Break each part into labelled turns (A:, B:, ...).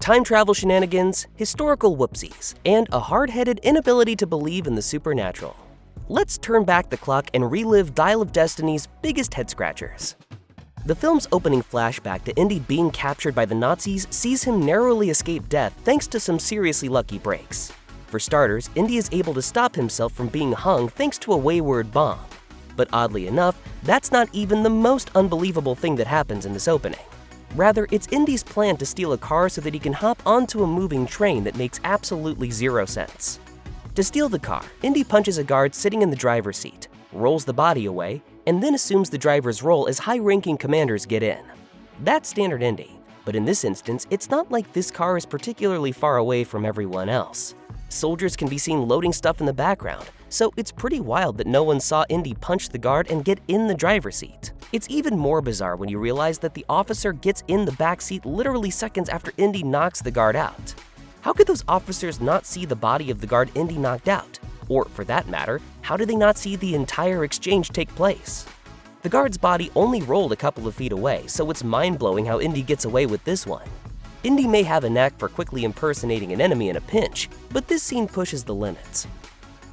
A: time travel shenanigans, historical whoopsies, and a hard-headed inability to believe in the supernatural. Let's turn back the clock and relive Dial of Destiny's biggest head-scratchers. The film's opening flashback to Indy being captured by the Nazis sees him narrowly escape death thanks to some seriously lucky breaks. For starters, Indy is able to stop himself from being hung thanks to a wayward bomb. But oddly enough, that's not even the most unbelievable thing that happens in this opening. Rather, it's Indy's plan to steal a car so that he can hop onto a moving train that makes absolutely zero sense. To steal the car, Indy punches a guard sitting in the driver's seat, rolls the body away, and then assumes the driver's role as high-ranking commanders get in. That's standard Indy, but in this instance, it's not like this car is particularly far away from everyone else. Soldiers can be seen loading stuff in the background, so it's pretty wild that no one saw Indy punch the guard and get in the driver's seat. It's even more bizarre when you realize that the officer gets in the back seat literally seconds after Indy knocks the guard out. How could those officers not see the body of the guard Indy knocked out? Or, for that matter, how did they not see the entire exchange take place? The guard's body only rolled a couple of feet away, so it's mind-blowing how Indy gets away with this one. Indy may have a knack for quickly impersonating an enemy in a pinch, but this scene pushes the limits.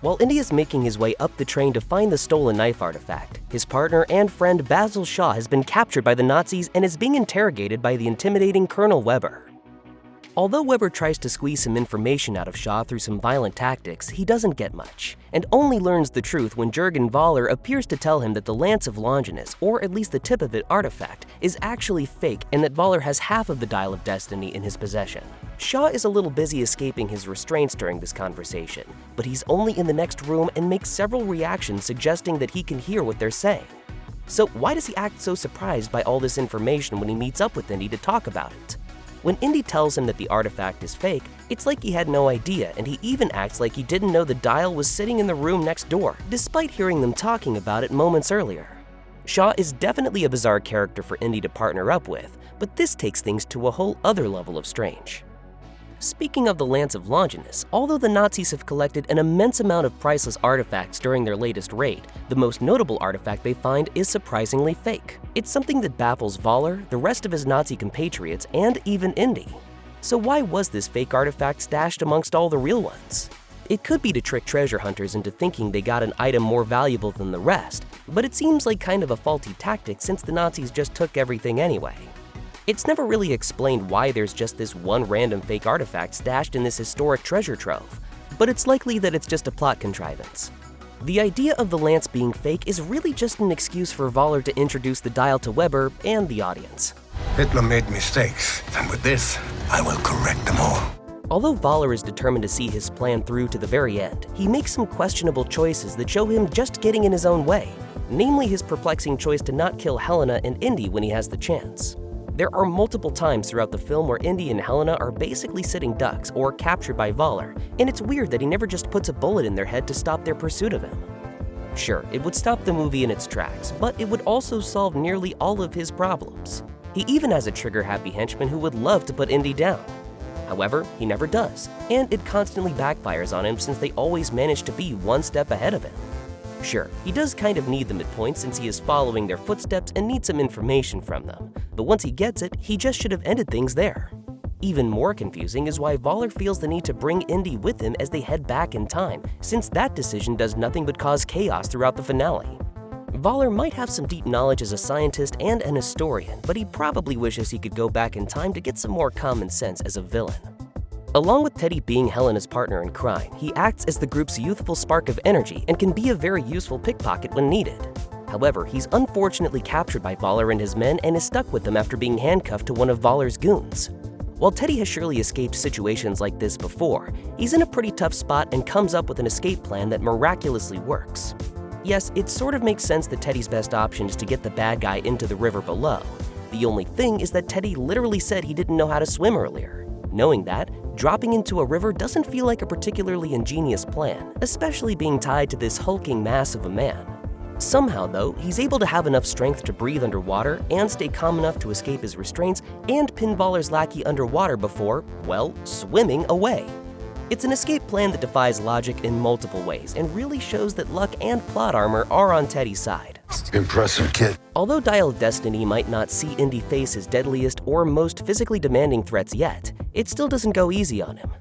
A: While Indy is making his way up the train to find the stolen knife artifact, his partner and friend Basil Shaw has been captured by the Nazis and is being interrogated by the intimidating Colonel Weber. Although Weber tries to squeeze some information out of Shaw through some violent tactics, he doesn't get much, and only learns the truth when Jurgen Voller appears to tell him that the Lance of Longinus, or at least the tip of it artifact, is actually fake and that Voller has half of the Dial of Destiny in his possession. Shaw is a little busy escaping his restraints during this conversation, but he's only in the next room and makes several reactions suggesting that he can hear what they're saying. So why does he act so surprised by all this information when he meets up with Indy to talk about it? When Indy tells him that the artifact is fake, it's like he had no idea, and he even acts like he didn't know the dial was sitting in the room next door, despite hearing them talking about it moments earlier. Shaw is definitely a bizarre character for Indy to partner up with, but this takes things to a whole other level of strange. Speaking of the Lance of Longinus, although the Nazis have collected an immense amount of priceless artifacts during their latest raid, the most notable artifact they find is surprisingly fake. It's something that baffles Voller, the rest of his Nazi compatriots, and even Indy. So why was this fake artifact stashed amongst all the real ones? It could be to trick treasure hunters into thinking they got an item more valuable than the rest, but it seems like kind of a faulty tactic since the Nazis just took everything anyway. It's never really explained why there's just this one random fake artifact stashed in this historic treasure trove, but it's likely that it's just a plot contrivance. The idea of the lance being fake is really just an excuse for Voller to introduce the dial to Weber and the audience.
B: Hitler made mistakes, and with this, I will correct them all.
A: Although Voller is determined to see his plan through to the very end, he makes some questionable choices that show him just getting in his own way, namely his perplexing choice to not kill Helena and Indy when he has the chance. There are multiple times throughout the film where Indy and Helena are basically sitting ducks or captured by Voller, and it's weird that he never just puts a bullet in their head to stop their pursuit of him. Sure, it would stop the movie in its tracks, but it would also solve nearly all of his problems. He even has a trigger-happy henchman who would love to put Indy down. However, he never does, and it constantly backfires on him since they always manage to be one step ahead of him. Sure, he does kind of need them at points since he is following their footsteps and needs some information from them, but once he gets it, he just should have ended things there. Even more confusing is why Voller feels the need to bring Indy with him as they head back in time, since that decision does nothing but cause chaos throughout the finale. Voller might have some deep knowledge as a scientist and an historian, but he probably wishes he could go back in time to get some more common sense as a villain. Along with Teddy being Helena's partner in crime, he acts as the group's youthful spark of energy and can be a very useful pickpocket when needed. However, he's unfortunately captured by Voller and his men and is stuck with them after being handcuffed to one of Voller's goons. While Teddy has surely escaped situations like this before, he's in a pretty tough spot and comes up with an escape plan that miraculously works. Yes, it sort of makes sense that Teddy's best option is to get the bad guy into the river below. The only thing is that Teddy literally said he didn't know how to swim earlier. Knowing that, dropping into a river doesn't feel like a particularly ingenious plan, especially being tied to this hulking mass of a man. Somehow, though, he's able to have enough strength to breathe underwater and stay calm enough to escape his restraints and pin Voller's lackey underwater before, well, swimming away. It's an escape plan that defies logic in multiple ways and really shows that luck and plot armor are on Teddy's side.
B: Impressive, kid.
A: Although Dial of Destiny might not see Indy face his deadliest or most physically demanding threats yet, it still doesn't go easy on him.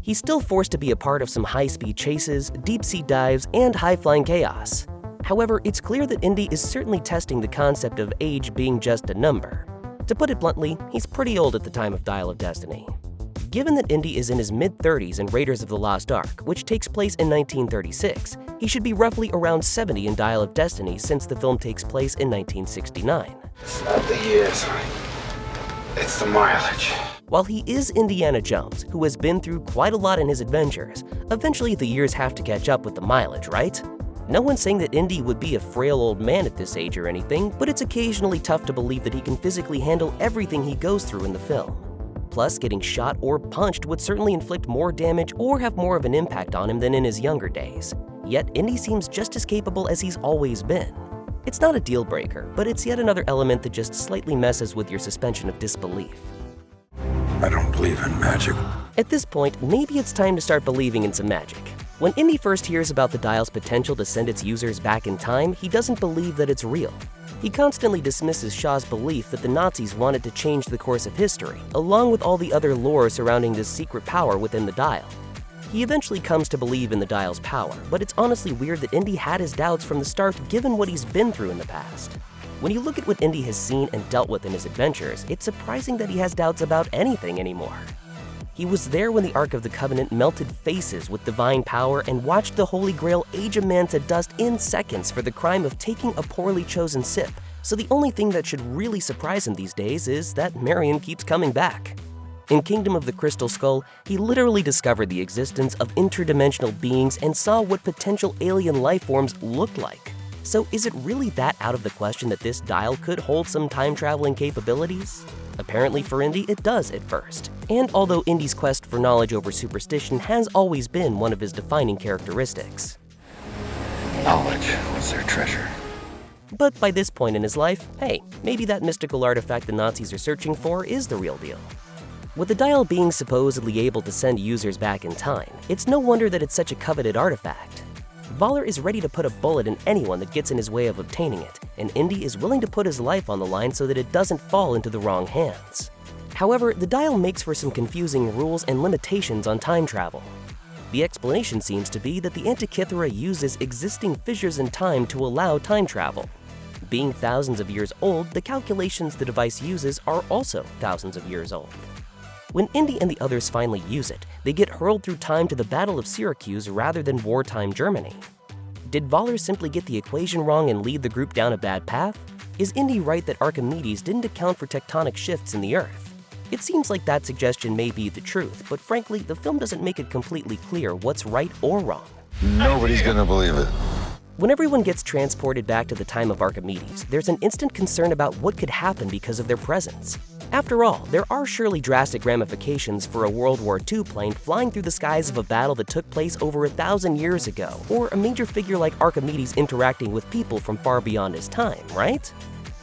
A: He's still forced to be a part of some high-speed chases, deep-sea dives, and high-flying chaos. However, it's clear that Indy is certainly testing the concept of age being just a number. To put it bluntly, he's pretty old at the time of Dial of Destiny. Given that Indy is in his mid-30s in Raiders of the Lost Ark, which takes place in 1936, he should be roughly around 70 in Dial of Destiny since the film takes place in 1969.
C: It's not the years, it's the mileage.
A: While he is Indiana Jones, who has been through quite a lot in his adventures, eventually the years have to catch up with the mileage, right? No one's saying that Indy would be a frail old man at this age or anything, but it's occasionally tough to believe that he can physically handle everything he goes through in the film. Plus, getting shot or punched would certainly inflict more damage or have more of an impact on him than in his younger days. Yet, Indy seems just as capable as he's always been. It's not a deal breaker, but it's yet another element that just slightly messes with your suspension of disbelief.
B: I don't believe in magic.
A: At this point, maybe it's time to start believing in some magic. When Indy first hears about the dial's potential to send its users back in time, he doesn't believe that it's real. He constantly dismisses Shaw's belief that the Nazis wanted to change the course of history, along with all the other lore surrounding this secret power within the dial. He eventually comes to believe in the dial's power, but it's honestly weird that Indy had his doubts from the start given what he's been through in the past. When you look at what Indy has seen and dealt with in his adventures, it's surprising that he has doubts about anything anymore. He was there when the Ark of the Covenant melted faces with divine power and watched the Holy Grail age a man to dust in seconds for the crime of taking a poorly chosen sip, so the only thing that should really surprise him these days is that Marion keeps coming back. In Kingdom of the Crystal Skull, he literally discovered the existence of interdimensional beings and saw what potential alien life forms looked like. So is it really that out of the question that this dial could hold some time-traveling capabilities? Apparently for Indy, it does at first. And although Indy's quest for knowledge over superstition has always been one of his defining characteristics.
C: Knowledge was their treasure.
A: But by this point in his life, hey, maybe that mystical artifact the Nazis are searching for is the real deal. With the dial being supposedly able to send users back in time, it's no wonder that it's such a coveted artifact. Voller is ready to put a bullet in anyone that gets in his way of obtaining it, and Indy is willing to put his life on the line so that it doesn't fall into the wrong hands. However, the dial makes for some confusing rules and limitations on time travel. The explanation seems to be that the Antikythera uses existing fissures in time to allow time travel. Being thousands of years old, the calculations the device uses are also thousands of years old. When Indy and the others finally use it, they get hurled through time to the Battle of Syracuse rather than wartime Germany. Did Voller simply get the equation wrong and lead the group down a bad path? Is Indy right that Archimedes didn't account for tectonic shifts in the Earth? It seems like that suggestion may be the truth, but frankly, the film doesn't make it completely clear what's right or wrong.
B: Nobody's gonna believe it.
A: When everyone gets transported back to the time of Archimedes, there's an instant concern about what could happen because of their presence. After all, there are surely drastic ramifications for a World War II plane flying through the skies of a battle that took place over 1,000 years ago, or a major figure like Archimedes interacting with people from far beyond his time, right?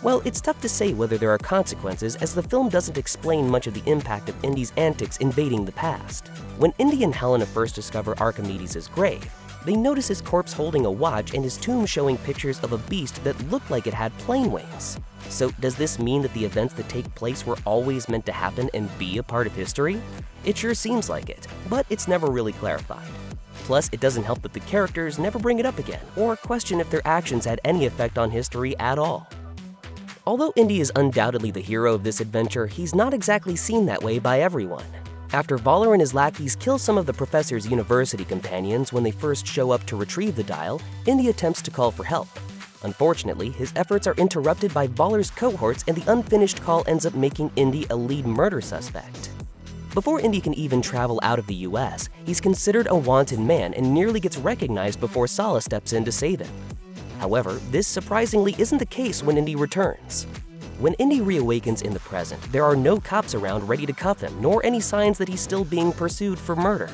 A: Well, it's tough to say whether there are consequences, as the film doesn't explain much of the impact of Indy's antics invading the past. When Indy and Helena first discover Archimedes' grave, they notice his corpse holding a watch and his tomb showing pictures of a beast that looked like it had plane wings. So does this mean that the events that take place were always meant to happen and be a part of history? It sure seems like it, but it's never really clarified. Plus, it doesn't help that the characters never bring it up again or question if their actions had any effect on history at all. Although Indy is undoubtedly the hero of this adventure, he's not exactly seen that way by everyone. After Voller and his lackeys kill some of the professor's university companions when they first show up to retrieve the dial, Indy attempts to call for help. Unfortunately, his efforts are interrupted by Voller's cohorts, and the unfinished call ends up making Indy a lead murder suspect. Before Indy can even travel out of the US, he's considered a wanted man and nearly gets recognized before Sala steps in to save him. However, this surprisingly isn't the case when Indy returns. When Indy reawakens in the present, there are no cops around ready to cuff him, nor any signs that he's still being pursued for murder.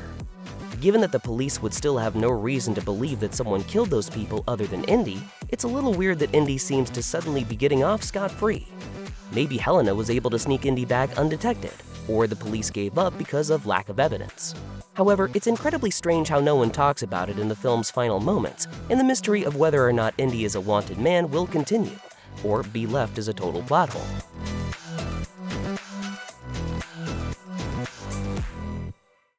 A: Given that the police would still have no reason to believe that someone killed those people other than Indy, it's a little weird that Indy seems to suddenly be getting off scot-free. Maybe Helena was able to sneak Indy back undetected, or the police gave up because of lack of evidence. However, it's incredibly strange how no one talks about it in the film's final moments, and the mystery of whether or not Indy is a wanted man will continue, or be left as a total plot hole.